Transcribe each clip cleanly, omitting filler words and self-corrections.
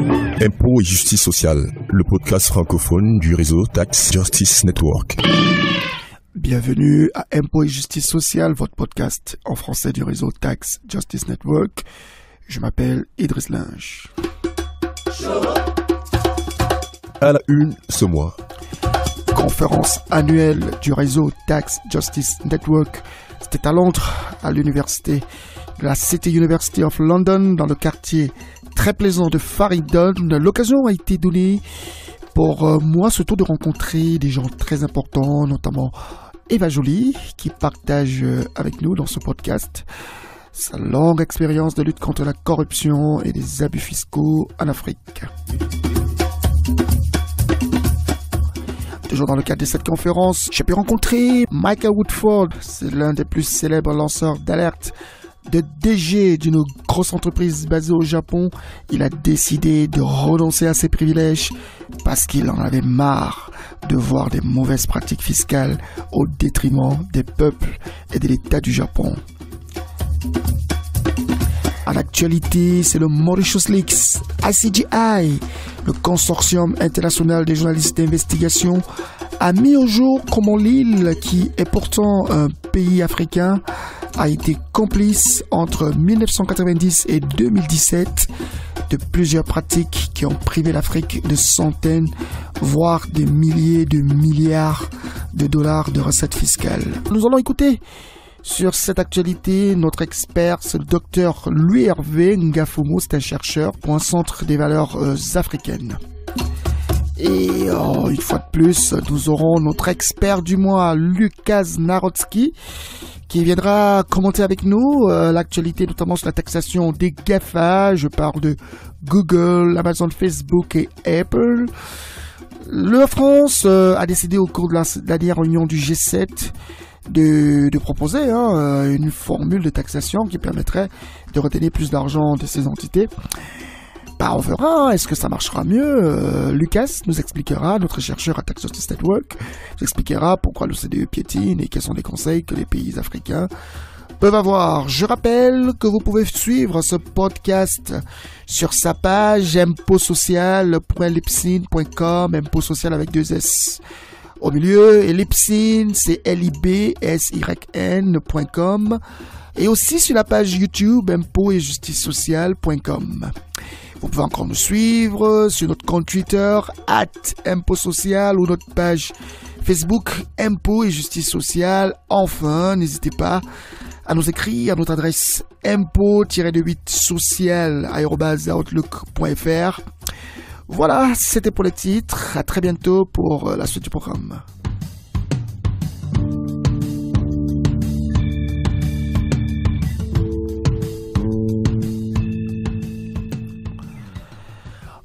Impôts et justice sociale, le podcast francophone du réseau Tax Justice Network. Bienvenue à Impôts et justice sociale, votre podcast en français du réseau Tax Justice Network. Je m'appelle Idriss Linge. À la une ce mois. Conférence annuelle du réseau Tax Justice Network. C'était à Londres, à l'université de la City University of London, dans le quartier très plaisant de Farringdon. L'occasion a été donnée pour moi surtout de rencontrer des gens très importants, notamment Eva Joly, qui partage avec nous dans ce podcast sa longue expérience de lutte contre la corruption et les abus fiscaux en Afrique. Toujours dans le cadre de cette conférence, j'ai pu rencontrer Michael Woodford. C'est l'un des plus célèbres lanceurs d'alerte de DG d'une grosse entreprise basée au Japon. Il a décidé de renoncer à ses privilèges parce qu'il en avait marre de voir des mauvaises pratiques fiscales au détriment des peuples et de l'État du Japon. En actualité, c'est le Mauritius Leaks, ICGI, le consortium international des journalistes d'investigation, a mis au jour comment l'île, qui est pourtant un pays africain, a été complice entre 1990 et 2017 de plusieurs pratiques qui ont privé l'Afrique de centaines, voire des milliers de milliards de dollars de recettes fiscales. Nous allons écouter sur cette actualité notre expert, c'est le docteur Louis-Hervé Ngafumo, c'est un chercheur pour un centre des valeurs africaines. Et une fois de plus, nous aurons notre expert du mois, Lucas Narodski, qui viendra commenter avec nous l'actualité, notamment sur la taxation des GAFA. Je parle de Google, Amazon, Facebook et Apple. La France a décidé au cours de la dernière réunion du G7 de proposer une formule de taxation qui permettrait de retenir plus d'argent de ces entités. On verra, est-ce que ça marchera mieux? Lucas nous expliquera, notre chercheur à Tax Justice Network, nous expliquera pourquoi l'OCDE piétine et quels sont les conseils que les pays africains peuvent avoir. Je rappelle que vous pouvez suivre ce podcast sur sa page impotsocial.libsyn.com, impôt social avec 2 S. Au milieu, Libsyn, c'est libsyn.com, et aussi sur la page YouTube impôts et justice sociale.com. Vous pouvez encore nous suivre sur notre compte Twitter @impotsocial ou notre page Facebook Impôts et Justice Sociale. Enfin, n'hésitez pas à nous écrire à notre adresse impôts-social@outlook.fr. Voilà, c'était pour les titres. À très bientôt pour la suite du programme.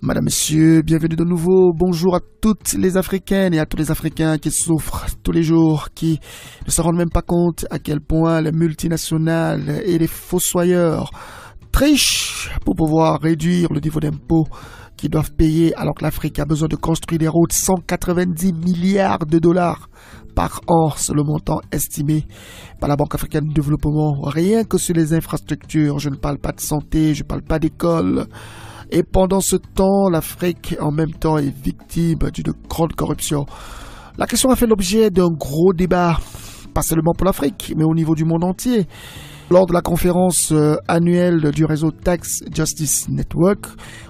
Madame, Monsieur, bienvenue de nouveau. Bonjour à toutes les Africaines et à tous les Africains qui souffrent tous les jours, qui ne se rendent même pas compte à quel point les multinationales et les fossoyeurs trichent pour pouvoir réduire le niveau d'impôt qu'ils doivent payer, alors que l'Afrique a besoin de construire des routes. 190 milliards de dollars par an, c'est le montant estimé par la Banque africaine de développement. Rien que sur les infrastructures, je ne parle pas de santé, je ne parle pas d'école. Et pendant ce temps, l'Afrique, en même temps, est victime d'une grande corruption. La question a fait l'objet d'un gros débat, pas seulement pour l'Afrique, mais au niveau du monde entier. Lors de la conférence annuelle du réseau Tax Justice Network,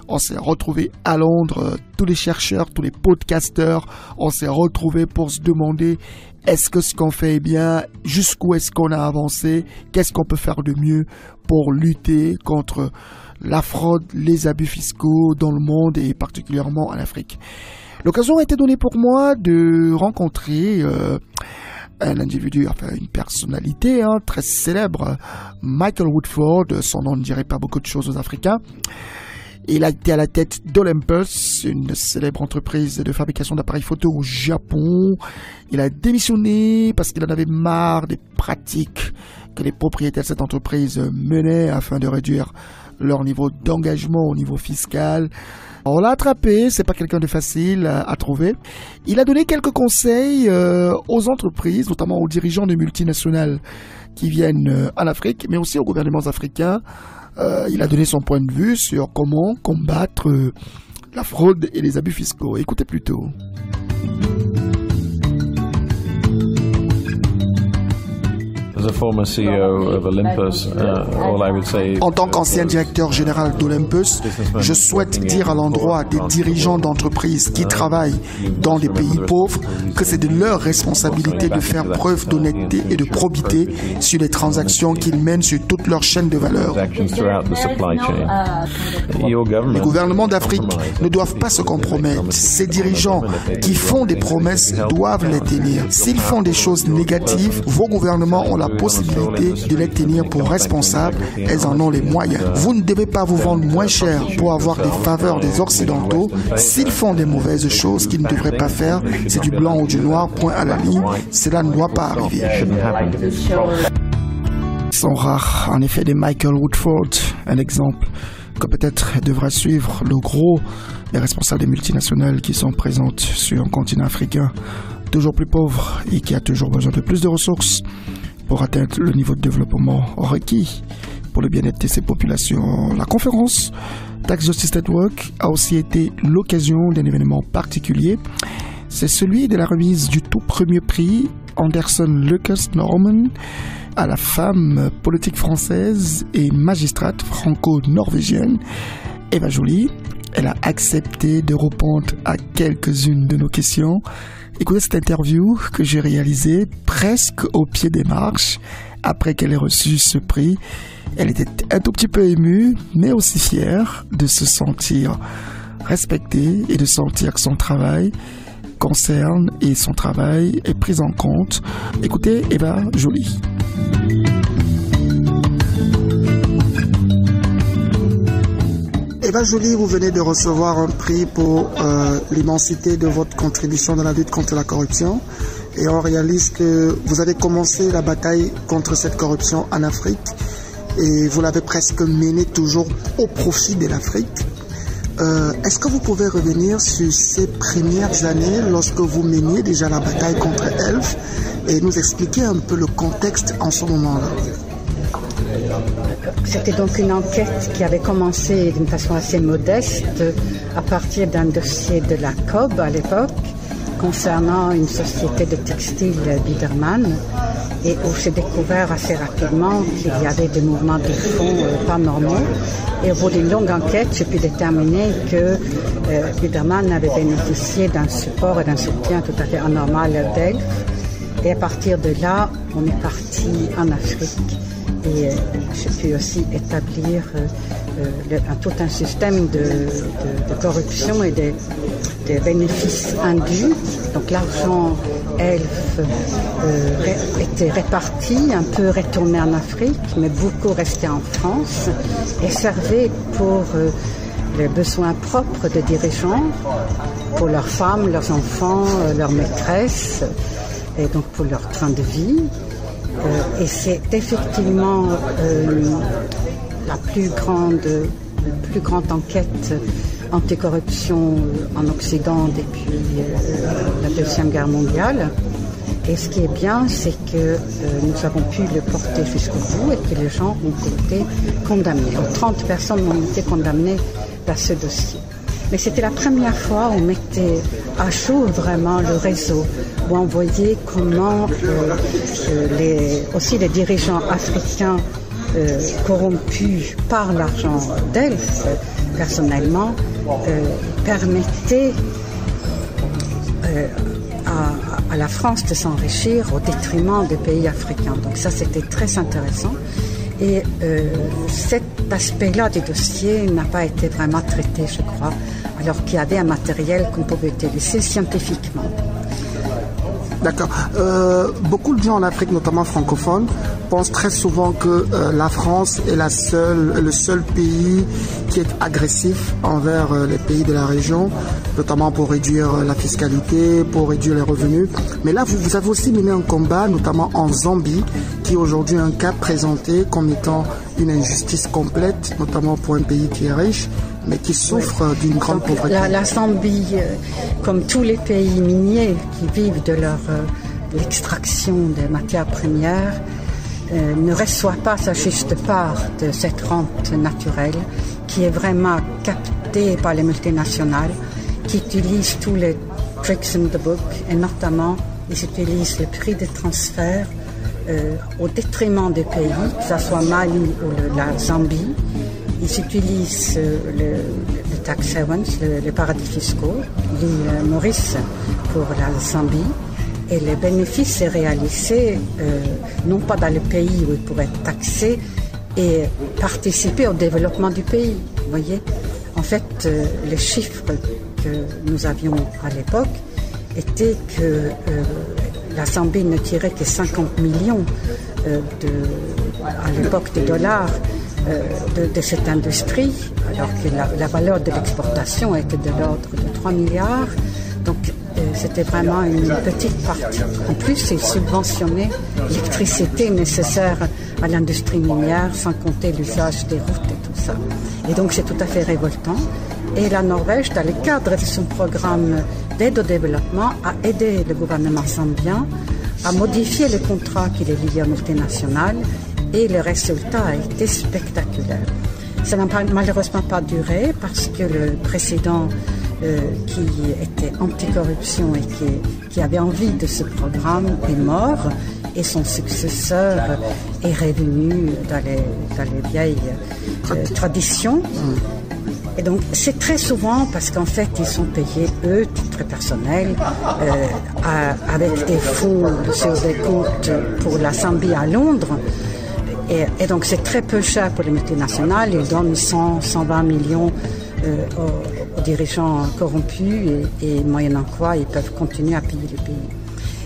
on s'est retrouvés à Londres, tous les chercheurs, tous les podcasteurs, on s'est retrouvés pour se demander est-ce que ce qu'on fait est bien, jusqu'où est-ce qu'on a avancé, qu'est-ce qu'on peut faire de mieux pour lutter contre la fraude, les abus fiscaux dans le monde et particulièrement en Afrique. L'occasion a été donnée pour moi de rencontrer un individu, enfin une personnalité très célèbre, Michael Woodford. Son nom ne dirait pas beaucoup de choses aux Africains. Il a été à la tête d'Olympus, une célèbre entreprise de fabrication d'appareils photo au Japon. Il a démissionné parce qu'il en avait marre des pratiques que les propriétaires de cette entreprise menaient afin de réduire leur niveau d'engagement au niveau fiscal. On l'a attrapé, c'est pas quelqu'un de facile à trouver. Il a donné quelques conseils aux entreprises, notamment aux dirigeants de multinationales qui viennent en Afrique, mais aussi aux gouvernements africains. Il a donné son point de vue sur comment combattre la fraude et les abus fiscaux. Écoutez plutôt. En tant qu'ancien directeur général d'Olympus, je souhaite dire à l'endroit des dirigeants d'entreprises qui travaillent dans les pays pauvres que c'est de leur responsabilité de faire preuve d'honnêteté et de probité sur les transactions qu'ils mènent sur toute leur chaîne de valeur. Les gouvernements d'Afrique ne doivent pas se compromettre. Ces dirigeants qui font des promesses doivent les tenir. S'ils font des choses négatives, vos gouvernements ont la possibilité de les tenir pour responsables. Elles en ont les moyens. Vous ne devez pas vous vendre moins cher pour avoir des faveurs des Occidentaux. S'ils font des mauvaises choses qu'ils ne devraient pas faire, c'est du blanc ou du noir, point à la ligne. Cela ne doit pas arriver. Ils sont rares, en effet, des Michael Woodford, un exemple que peut-être devra suivre le gros des responsables des multinationales qui sont présentes sur un continent africain toujours plus pauvre et qui a toujours besoin de plus de ressources pour atteindre le niveau de développement requis pour le bien-être de ces populations. La conférence Tax Justice Network a aussi été l'occasion d'un événement particulier. C'est celui de la remise du tout premier prix Anderson Lucas Norman à la femme politique française et magistrate franco-norvégienne Eva Joly. Elle a accepté de répondre à quelques-unes de nos questions. Écoutez cette interview que j'ai réalisée presque au pied des marches après qu'elle ait reçu ce prix. Elle était un tout petit peu émue, mais aussi fière de se sentir respectée et de sentir que son travail concerne et son travail est pris en compte. Écoutez Eva Joly. Eva Joly, vous venez de recevoir un prix pour l'immensité de votre contribution dans la lutte contre la corruption. Et on réalise que vous avez commencé la bataille contre cette corruption en Afrique et vous l'avez presque menée toujours au profit de l'Afrique. Est-ce que vous pouvez revenir sur ces premières années lorsque vous meniez déjà la bataille contre ELF et nous expliquer un peu le contexte en ce moment-là? C'était donc une enquête qui avait commencé d'une façon assez modeste à partir d'un dossier de la COB à l'époque concernant une société de textile Biedermann et où j'ai découvert assez rapidement qu'il y avait des mouvements de fonds pas normaux. Et au bout d'une longue enquête, j'ai pu déterminer que Biedermann avait bénéficié d'un support et d'un soutien tout à fait anormal d'ELF. Et à partir de là, on est parti en Afrique. Et j'ai pu aussi établir tout un système de corruption et de bénéfices indus. Donc l'argent ELF était réparti, un peu retourné en Afrique, mais beaucoup restait en France et servait pour les besoins propres des dirigeants, pour leurs femmes, leurs enfants, leurs maîtresses, et donc pour leur train de vie. Et c'est effectivement la plus grande enquête anticorruption en Occident depuis la Deuxième Guerre mondiale. Et ce qui est bien, c'est que nous avons pu le porter jusqu'au bout et que les gens ont été condamnés. 30 personnes ont été condamnées à ce dossier. Mais c'était la première fois où on mettait à jour vraiment le réseau, où on voyait comment aussi les dirigeants africains corrompus par l'argent d'ELF, personnellement, permettaient à la France de s'enrichir au détriment des pays africains. Donc ça, c'était très intéressant. Et cet aspect-là du dossier n'a pas été vraiment traité, je crois, alors qu'il y avait un matériel qu'on pouvait utiliser scientifiquement. D'accord. Beaucoup de gens en Afrique, notamment francophones, pense très souvent que la France est le seul pays qui est agressif envers les pays de la région, notamment pour réduire la fiscalité, pour réduire les revenus. Mais là, vous avez aussi mené un combat, notamment en Zambie, qui est aujourd'hui un cas présenté comme étant une injustice complète, notamment pour un pays qui est riche, mais qui souffre d'une grande pauvreté. La Zambie, comme tous les pays miniers qui vivent de l'extraction des matières premières, ne reçoit pas sa juste part de cette rente naturelle qui est vraiment captée par les multinationales qui utilisent tous les tricks in the book et notamment ils utilisent le prix de transfert au détriment des pays, que ce soit Mali ou la Zambie. Ils utilisent le tax havens, les paradis fiscaux, l'île Maurice pour la Zambie. Et le bénéfice est réalisé non pas dans le pays où il pourrait être taxé et participer au développement du pays. Vous voyez, en fait, les chiffres que nous avions à l'époque étaient que la Zambie ne tirait que 50 millions à l'époque de dollars de cette industrie, alors que la valeur de l'exportation était de l'ordre de 3 milliards. Donc, c'était vraiment une petite partie. En plus, ils subventionnaient l'électricité nécessaire à l'industrie minière, sans compter l'usage des routes et tout ça. Et donc, c'est tout à fait révoltant. Et la Norvège, dans le cadre de son programme d'aide au développement, a aidé le gouvernement zambien à modifier le contrat qui est lié aux multinationales et le résultat a été spectaculaire. Ça n'a malheureusement pas duré parce que le président qui était anticorruption et qui avait envie de ce programme est mort et son successeur est revenu dans les vieilles traditions. Et donc c'est très souvent parce qu'en fait ils sont payés, eux, titre personnel, avec des fonds sur des comptes pour la Zambie à Londres. Et donc c'est très peu cher pour les multinationales, ils donnent 120 millions aux dirigeants corrompus et moyennant quoi ils peuvent continuer à piller le pays.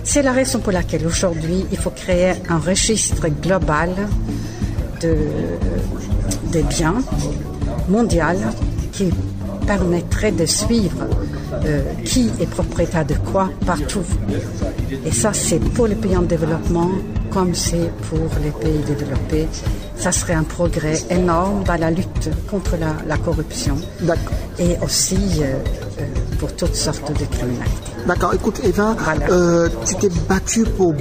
C'est la raison pour laquelle aujourd'hui il faut créer un registre global des biens mondial qui permettrait de suivre qui est propriétaire de quoi partout. Et ça c'est pour les pays en développement comme c'est pour les pays développés. Ça serait un progrès énorme dans la lutte contre la corruption et aussi pour toutes sortes de criminalité. D'accord, écoute Eva, voilà. Tu t'es battue pour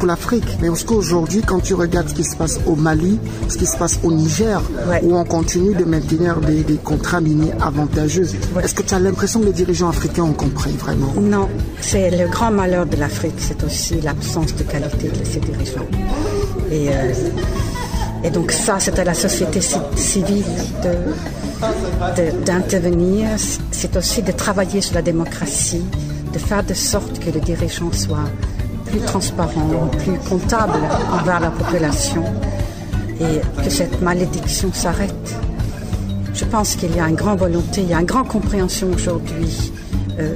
l'Afrique, mais est-ce qu'aujourd'hui quand tu regardes ce qui se passe au Mali, ce qui se passe au Niger, où on continue de maintenir des contrats miniers avantageux, est-ce que tu as l'impression que les dirigeants africains ont compris vraiment? Non, c'est le grand malheur de l'Afrique, c'est aussi l'absence de qualité de ses dirigeants. Et donc ça, c'est à la société civile d'intervenir. C'est aussi de travailler sur la démocratie, de faire de sorte que les dirigeants soient plus transparents, plus comptables envers la population et que cette malédiction s'arrête. Je pense qu'il y a une grande volonté, il y a une grande compréhension aujourd'hui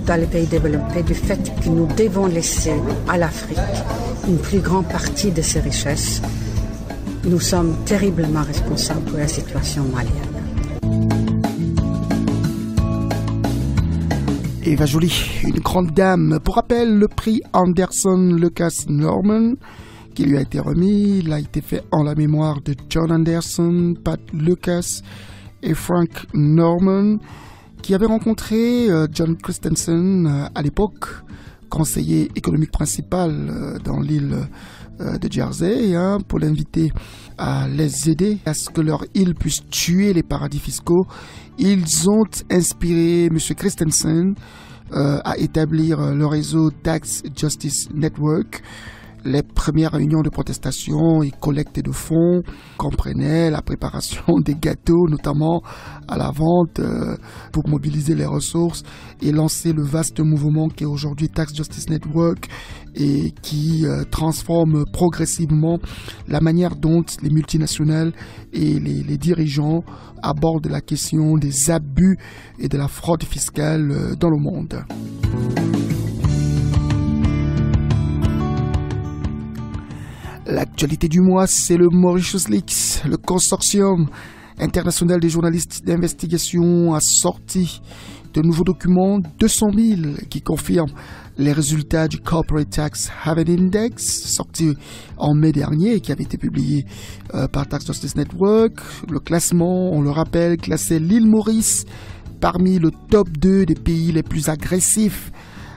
dans les pays développés du fait que nous devons laisser à l'Afrique une plus grande partie de ses richesses. Nous sommes terriblement responsables pour la situation malienne. Eva Joly, une grande dame. Pour rappel, le prix Anderson Lucas Norman qui lui a été remis, il a été fait en la mémoire de John Anderson, Pat Lucas et Frank Norman, qui avaient rencontré John Christensen à l'époque, conseiller économique principal dans l'île de Jersey, pour l'inviter à les aider à ce que leur île puisse tuer les paradis fiscaux. Ils ont inspiré M. Christensen à établir le réseau Tax Justice Network. Les premières réunions de protestation et collecte de fonds comprenaient la préparation des gâteaux, notamment à la vente, pour mobiliser les ressources et lancer le vaste mouvement qui est aujourd'hui Tax Justice Network et qui transforme progressivement la manière dont les multinationales et les dirigeants abordent la question des abus et de la fraude fiscale dans le monde. L'actualité du mois, c'est le Mauritius Leaks. Le consortium international des journalistes d'investigation a sorti de nouveaux documents 200 000 qui confirment les résultats du Corporate Tax Haven Index sorti en mai dernier et qui avait été publié par Tax Justice Network. Le classement, on le rappelle, classait l'île Maurice parmi le top 2 des pays les plus agressifs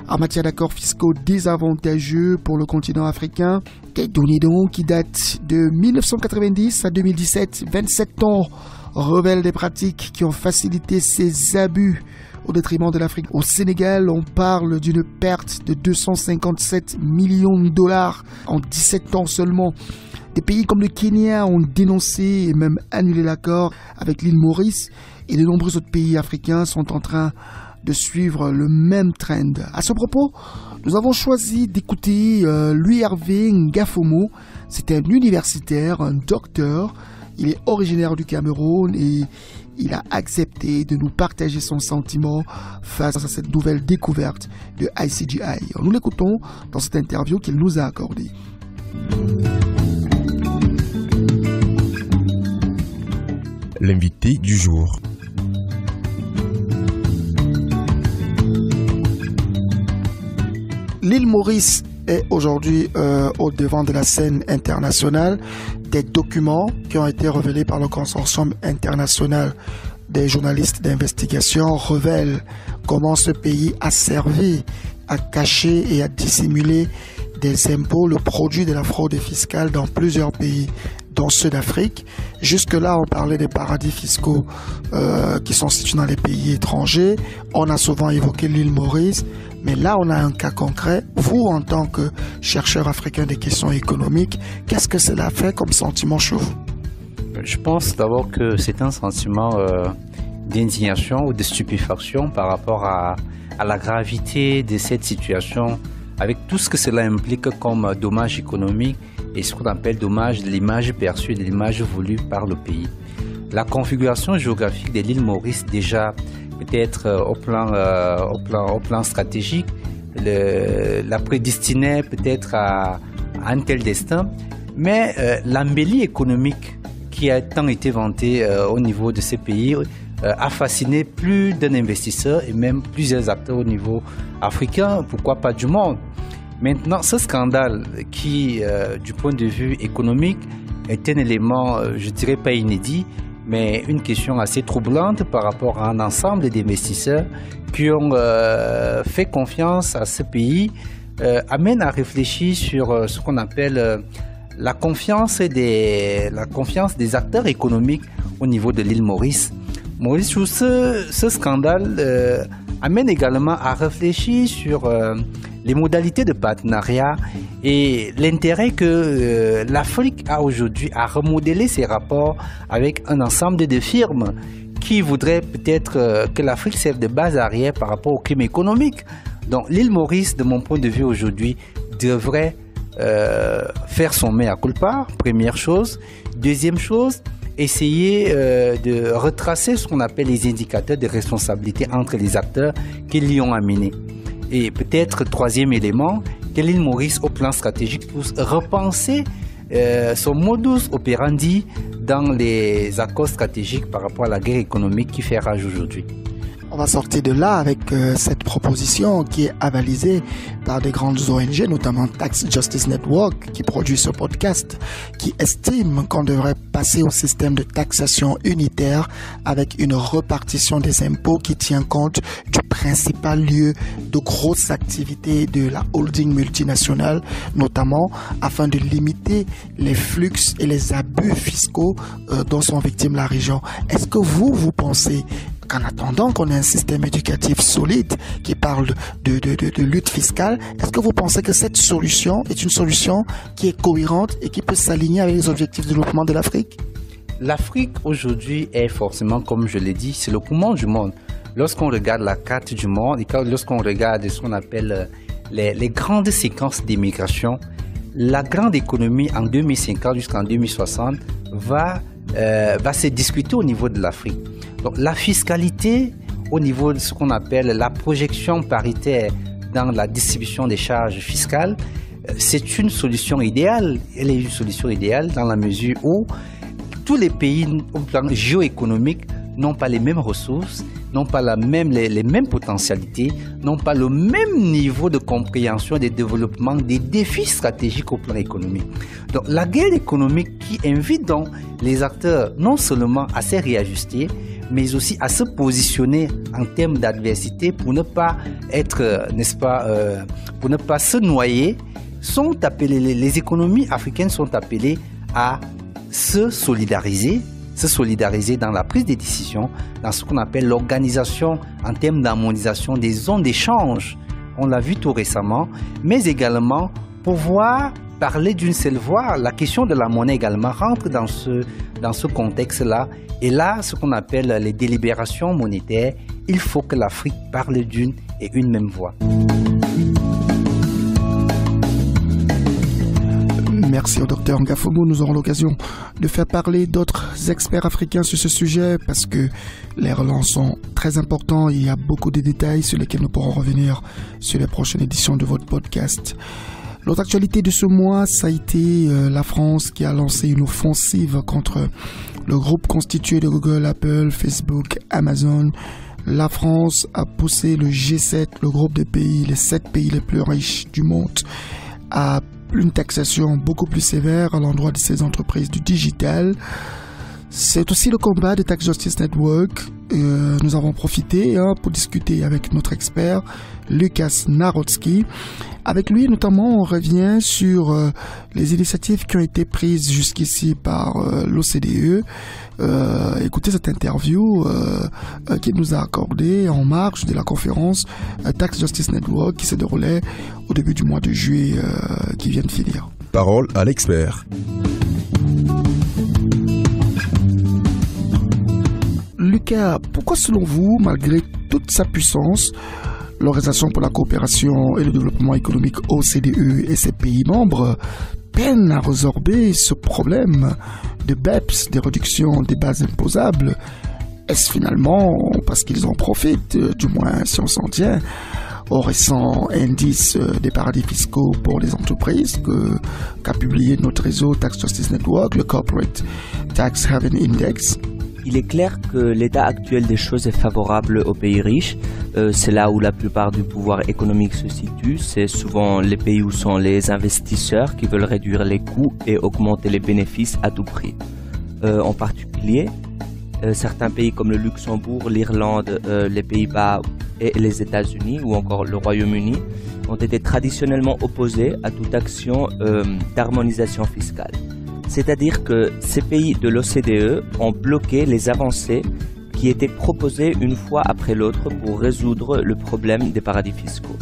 en matière d'accords fiscaux désavantageux pour le continent africain. Des données donc qui datent de 1990 à 2017, 27 ans, révèlent des pratiques qui ont facilité ces abus au détriment de l'Afrique. Au Sénégal, on parle d'une perte de 257 millions de dollars en 17 ans seulement. Des pays comme le Kenya ont dénoncé et même annulé l'accord avec l'île Maurice et de nombreux autres pays africains sont en train de suivre le même trend. À ce propos, nous avons choisi d'écouter Louis Hervé Ngafomo. C'est un universitaire, un docteur. Il est originaire du Cameroun et il a accepté de nous partager son sentiment face à cette nouvelle découverte de ICGI. Nous l'écoutons dans cette interview qu'il nous a accordée. L'invité du jour. L'île Maurice est aujourd'hui au devant de la scène internationale. Des documents qui ont été révélés par le consortium international des journalistes d'investigation révèlent comment ce pays a servi à cacher et à dissimuler des impôts, le produit de la fraude fiscale dans plusieurs pays, dont ceux d'Afrique. Jusque-là, on parlait des paradis fiscaux qui sont situés dans les pays étrangers. On a souvent évoqué l'île Maurice. Mais là, on a un cas concret. Vous, en tant que chercheur africain des questions économiques, qu'est-ce que cela fait comme sentiment chez vous? Je pense d'abord que c'est un sentiment d'indignation ou de stupéfaction par rapport à la gravité de cette situation, avec tout ce que cela implique comme dommage économique et ce qu'on appelle dommage de l'image perçue, de l'image voulue par le pays. La configuration géographique de l'île Maurice, déjà, peut-être au plan stratégique, la prédestinait peut-être à un tel destin, mais l'embellie économique qui a tant été vantée au niveau de ces pays a fasciné plus d'un investisseur et même plusieurs acteurs au niveau africain, pourquoi pas du monde. Maintenant, ce scandale qui, du point de vue économique, est un élément, je dirais pas inédit, mais une question assez troublante par rapport à un ensemble d'investisseurs qui ont fait confiance à ce pays, amène à réfléchir sur ce qu'on appelle la confiance des acteurs économiques au niveau de l'île Maurice. Ce scandale amène également à réfléchir sur les modalités de partenariat et l'intérêt que l'Afrique a aujourd'hui à remodeler ses rapports avec un ensemble de firmes qui voudraient peut-être que l'Afrique serve de base arrière par rapport au crime économique. Donc l'île Maurice, de mon point de vue aujourd'hui, devrait faire son mea culpa, première chose. Deuxième chose, essayer de retracer ce qu'on appelle les indicateurs de responsabilité entre les acteurs qui l'y ont amené. Et peut-être, troisième élément, que l'île Maurice, au plan stratégique, pour repenser son modus operandi dans les accords stratégiques par rapport à la guerre économique qui fait rage aujourd'hui. On va sortir de là avec cette proposition qui est avalisée par des grandes ONG, notamment Tax Justice Network, qui produit ce podcast, qui estime qu'on devrait passer au système de taxation unitaire avec une repartition des impôts qui tient compte du principal lieu de grosses activités de la holding multinationale, notamment afin de limiter les flux et les abus fiscaux dont sont victimes la région. Est-ce que vous pensez qu'en attendant qu'on ait un système éducatif solide qui parle de lutte fiscale, est-ce que vous pensez que cette solution est une solution qui est cohérente et qui peut s'aligner avec les objectifs de développement de l'Afrique? L'Afrique aujourd'hui est forcément, comme je l'ai dit, c'est le poumon du monde. Lorsqu'on regarde la carte du monde et lorsqu'on regarde ce qu'on appelle les grandes séquences d'immigration, la grande économie en 2050 jusqu'en 2060 va se discuter au niveau de l'Afrique. Donc la fiscalité au niveau de ce qu'on appelle la projection paritaire dans la distribution des charges fiscales c'est une solution idéale. Elle est une solution idéale dans la mesure où tous les pays au plan géoéconomique n'ont pas les mêmes ressources, n'ont pas les mêmes potentialités, n'ont pas le même niveau de compréhension des développements, des défis stratégiques au plan économique. Donc la guerre économique qui invite donc les acteurs non seulement à se réajuster, mais aussi à se positionner en termes d'adversité pour ne pas être, pour ne pas se noyer, les économies africaines sont appelées à se solidariser dans la prise des décisions, dans ce qu'on appelle l'organisation en termes d'harmonisation des zones d'échange. On l'a vu tout récemment, mais également pouvoir parler d'une seule voix. La question de la monnaie également rentre dans ce contexte-là. Et là, ce qu'on appelle les délibérations monétaires, il faut que l'Afrique parle d'une et une même voix. Merci au docteur Ngafomo. Nous aurons l'occasion de faire parler d'autres experts africains sur ce sujet parce que les relents sont très importants et il y a beaucoup de détails sur lesquels nous pourrons revenir sur les prochaines éditions de votre podcast. L'autre actualité de ce mois, ça a été la France qui a lancé une offensive contre le groupe constitué de Google, Apple, Facebook, Amazon. La France a poussé le G7, le groupe des pays, les 7 pays les plus riches du monde, à une taxation beaucoup plus sévère à l'endroit de ces entreprises du digital. C'est aussi le combat de Tax Justice Network. Nous avons profité pour discuter avec notre expert, Lucas Narodski. Avec lui, notamment, on revient sur les initiatives qui ont été prises jusqu'ici par l'OCDE. Écoutez cette interview qu'il nous a accordée en marge de la conférence Tax Justice Network qui se déroulait au début du mois de juillet qui vient de finir. Parole à l'expert. Lucas, pourquoi selon vous, malgré toute sa puissance, l'Organisation pour la coopération et le développement économique OCDE et ses pays membres peinent à résorber ce problème de BEPS, des réductions des bases imposables? Est-ce finalement parce qu'ils en profitent, du moins si on s'en tient, au récent indice des paradis fiscaux pour les entreprises qu'a publié notre réseau Tax Justice Network, le Corporate Tax Haven Index? Il est clair que l'état actuel des choses est favorable aux pays riches. C'est là où la plupart du pouvoir économique se situe. C'est souvent les pays où sont les investisseurs qui veulent réduire les coûts et augmenter les bénéfices à tout prix. En particulier, certains pays comme le Luxembourg, l'Irlande, les Pays-Bas et les États-Unis ou encore le Royaume-Uni ont été traditionnellement opposés à toute action d'harmonisation fiscale. C'est-à-dire que ces pays de l'OCDE ont bloqué les avancées qui étaient proposées une fois après l'autre pour résoudre le problème des paradis fiscaux.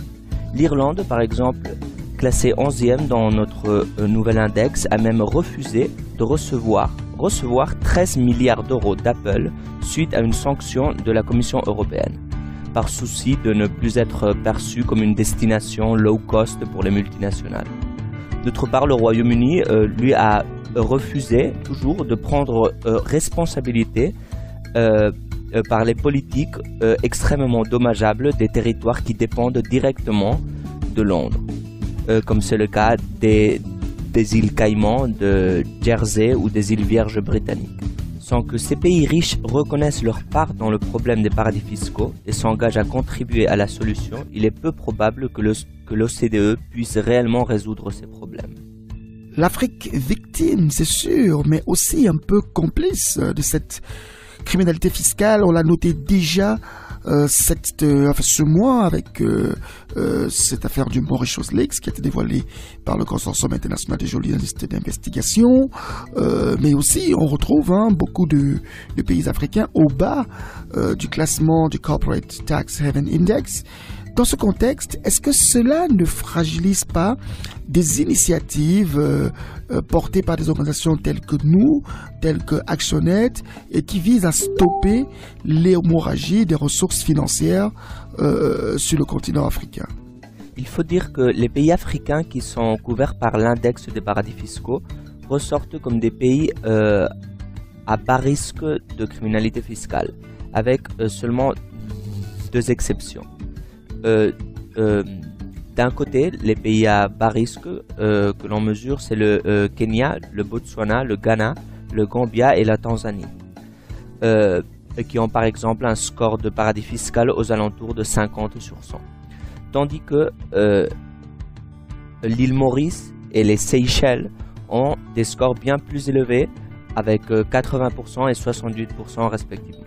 L'Irlande, par exemple, classée 11e dans notre nouvel index, a même refusé de recevoir 13 milliards d'euros d'Apple suite à une sanction de la Commission européenne, par souci de ne plus être perçue comme une destination low cost pour les multinationales. D'autre part, le Royaume-Uni, lui, a refusé toujours de prendre responsabilité par les politiques extrêmement dommageables des territoires qui dépendent directement de Londres, comme c'est le cas des îles Caïmans, de Jersey ou des îles Vierges britanniques. Sans que ces pays riches reconnaissent leur part dans le problème des paradis fiscaux et s'engagent à contribuer à la solution, il est peu probable que l'OCDE puisse réellement résoudre ces problèmes. L'Afrique victime, c'est sûr, mais aussi un peu complice de cette criminalité fiscale. On l'a noté déjà ce mois avec cette affaire du Mauritius Leaks qui a été dévoilée par le Consortium international des journalistes d'investigation. Mais aussi, on retrouve beaucoup de pays africains au bas du classement du Corporate Tax Haven Index. Dans ce contexte, est-ce que cela ne fragilise pas des initiatives portées par des organisations telles que nous, telles que ActionAid, et qui visent à stopper l'hémorragie des ressources financières sur le continent africain? Il faut dire que les pays africains qui sont couverts par l'index des paradis fiscaux ressortent comme des pays à bas risque de criminalité fiscale, avec seulement 2 exceptions. D'un côté, les pays à bas risque que l'on mesure, c'est le Kenya, le Botswana, le Ghana, le Gambia et la Tanzanie, qui ont par exemple un score de paradis fiscal aux alentours de 50 sur 100. Tandis que l'île Maurice et les Seychelles ont des scores bien plus élevés, avec 80% et 78% respectivement.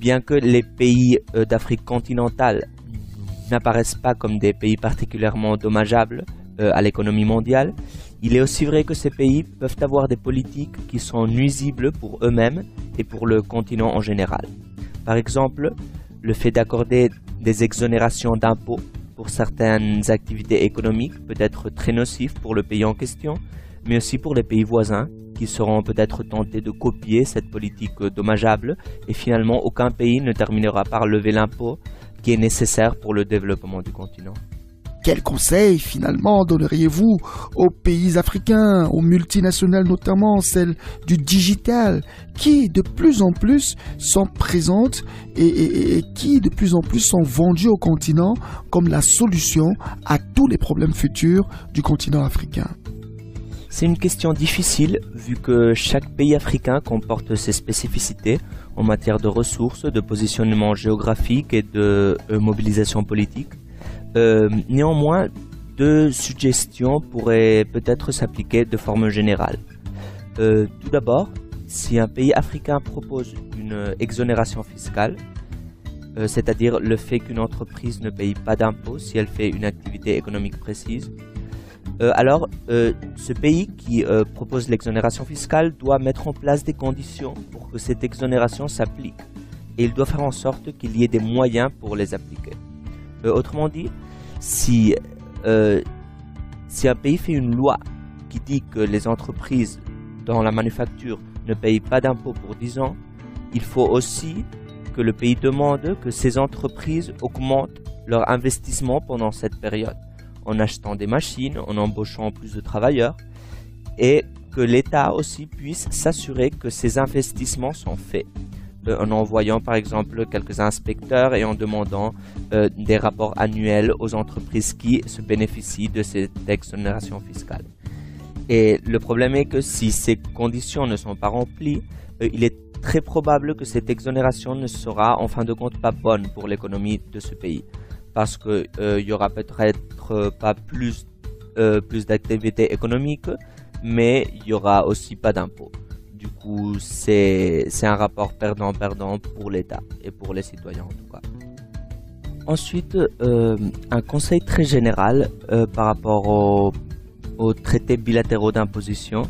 Bien que les pays d'Afrique continentale n'apparaissent pas comme des pays particulièrement dommageables à l'économie mondiale, il est aussi vrai que ces pays peuvent avoir des politiques qui sont nuisibles pour eux-mêmes et pour le continent en général. Par exemple, le fait d'accorder des exonérations d'impôts pour certaines activités économiques peut être très nocif pour le pays en question, mais aussi pour les pays voisins qui seront peut-être tentés de copier cette politique dommageable et finalement aucun pays ne terminera par lever l'impôt qui est nécessaire pour le développement du continent. Quels conseils finalement donneriez-vous aux pays africains, aux multinationales notamment, celles du digital, qui de plus en plus sont présentes et qui de plus en plus sont vendues au continent comme la solution à tous les problèmes futurs du continent africain? C'est une question difficile vu que chaque pays africain comporte ses spécificités en matière de ressources, de positionnement géographique et de mobilisation politique. Néanmoins, deux suggestions pourraient peut-être s'appliquer de forme générale. Tout d'abord, si un pays africain propose une exonération fiscale, c'est-à-dire le fait qu'une entreprise ne paye pas d'impôts si elle fait une activité économique précise, alors ce pays qui propose l'exonération fiscale doit mettre en place des conditions pour que cette exonération s'applique et il doit faire en sorte qu'il y ait des moyens pour les appliquer. Autrement dit, si un pays fait une loi qui dit que les entreprises dans la manufacture ne payent pas d'impôts pour 10 ans, il faut aussi que le pays demande que ces entreprises augmentent leur investissement pendant cette période, en achetant des machines, en embauchant plus de travailleurs, et que l'État aussi puisse s'assurer que ces investissements sont faits, en envoyant par exemple quelques inspecteurs et en demandant des rapports annuels aux entreprises qui se bénéficient de cette exonération fiscale. Et le problème est que si ces conditions ne sont pas remplies, il est très probable que cette exonération ne sera en fin de compte pas bonne pour l'économie de ce pays. Parce qu'il y aura peut-être pas plus d'activités économiques, mais il n'y aura aussi pas d'impôts. Du coup, c'est un rapport perdant-perdant pour l'État et pour les citoyens en tout cas. Ensuite, un conseil très général par rapport aux traités bilatéraux d'imposition,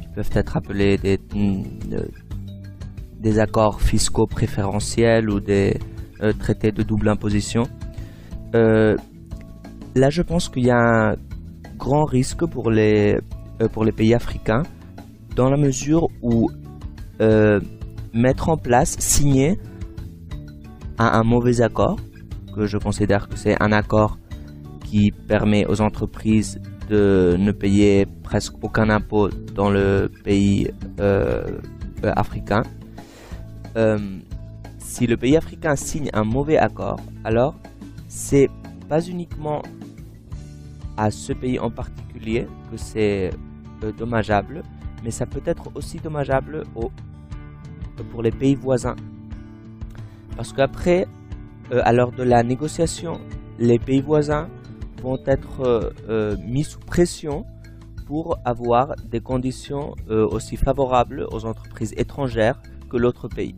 qui peuvent être appelés des accords fiscaux préférentiels ou des traités de double imposition. Là, je pense qu'il y a un grand risque pour les pays africains, dans la mesure où mettre en place, signer un mauvais accord, que je considère que c'est un accord qui permet aux entreprises de ne payer presque aucun impôt dans le pays africain. Si le pays africain signe un mauvais accord, alors c'est pas uniquement à ce pays en particulier que c'est dommageable, mais ça peut être aussi dommageable pour les pays voisins. Parce qu'après, à l'heure de la négociation, les pays voisins vont être mis sous pression pour avoir des conditions aussi favorables aux entreprises étrangères que l'autre pays.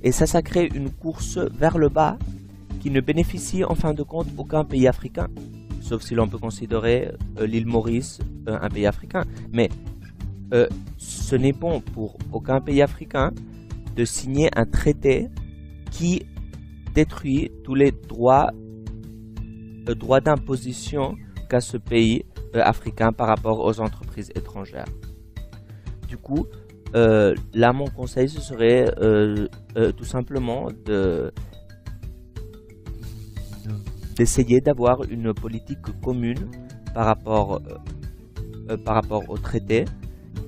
Et ça crée une course vers le bas qui ne bénéficie en fin de compte aucun pays africain, sauf si l'on peut considérer l'île Maurice un pays africain. Mais ce n'est bon pour aucun pays africain de signer un traité qui détruit tous les droits d'imposition qu'a ce pays africain par rapport aux entreprises étrangères. Du coup, là mon conseil ce serait tout simplement d'essayer d'avoir une politique commune par rapport au traité,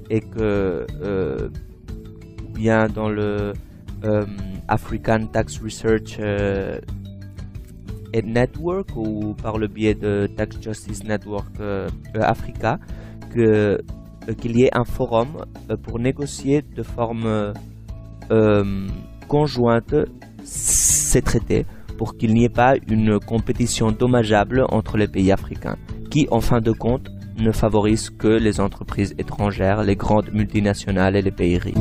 et que bien dans le African Tax Research Aid Network ou par le biais de Tax Justice Network Africa qu'il y ait un forum pour négocier de forme conjointe ces traités pour qu'il n'y ait pas une compétition dommageable entre les pays africains qui, en fin de compte, ne favorise que les entreprises étrangères, les grandes multinationales et les pays riches.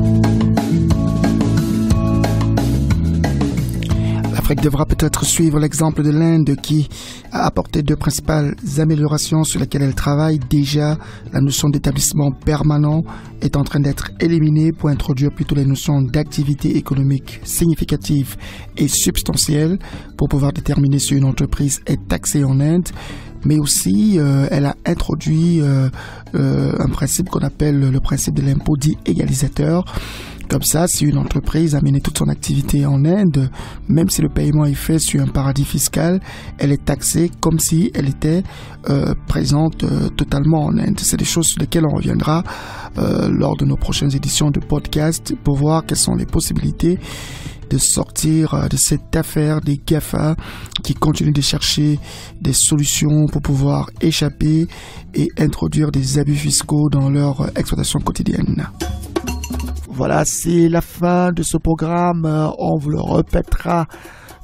L'Afrique devra peut-être suivre l'exemple de l'Inde qui a apporté deux principales améliorations sur lesquelles elle travaille. Déjà, la notion d'établissement permanent est en train d'être éliminée pour introduire plutôt les notions d'activité économique significative et substantielle pour pouvoir déterminer si une entreprise est taxée en Inde. Mais aussi, elle a introduit un principe qu'on appelle le principe de l'impôt dit égalisateur. Comme ça, si une entreprise a mené toute son activité en Inde, même si le paiement est fait sur un paradis fiscal, elle est taxée comme si elle était présente totalement en Inde. C'est des choses sur lesquelles on reviendra lors de nos prochaines éditions de podcast pour voir quelles sont les possibilités de sortir de cette affaire des GAFA qui continuent de chercher des solutions pour pouvoir échapper et introduire des abus fiscaux dans leur exploitation quotidienne. Voilà, c'est la fin de ce programme. On vous le répétera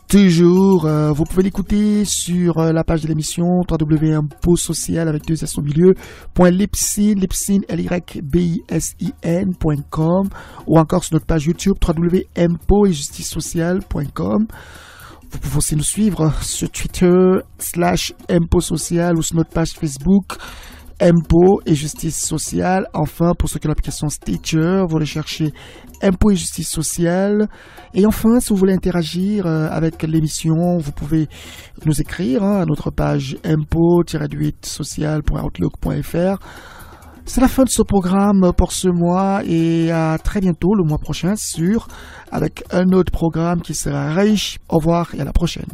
toujours. Vous pouvez l'écouter sur la page de l'émission www.imposocial avec 2 s au milieu .lybsin.com ou encore sur notre page YouTube www.imposetjusticesociale.com. Vous pouvez aussi nous suivre sur Twitter /imposocial ou sur notre page Facebook Impôts et Justice Sociale. Enfin, pour ceux qui ont l'application Stitcher, vous allez chercher Impôts et Justice Sociale. Et enfin, si vous voulez interagir avec l'émission, vous pouvez nous écrire à notre page impôts-social.outlook.fr. C'est la fin de ce programme pour ce mois et à très bientôt le mois prochain avec un autre programme qui sera riche. Au revoir et à la prochaine.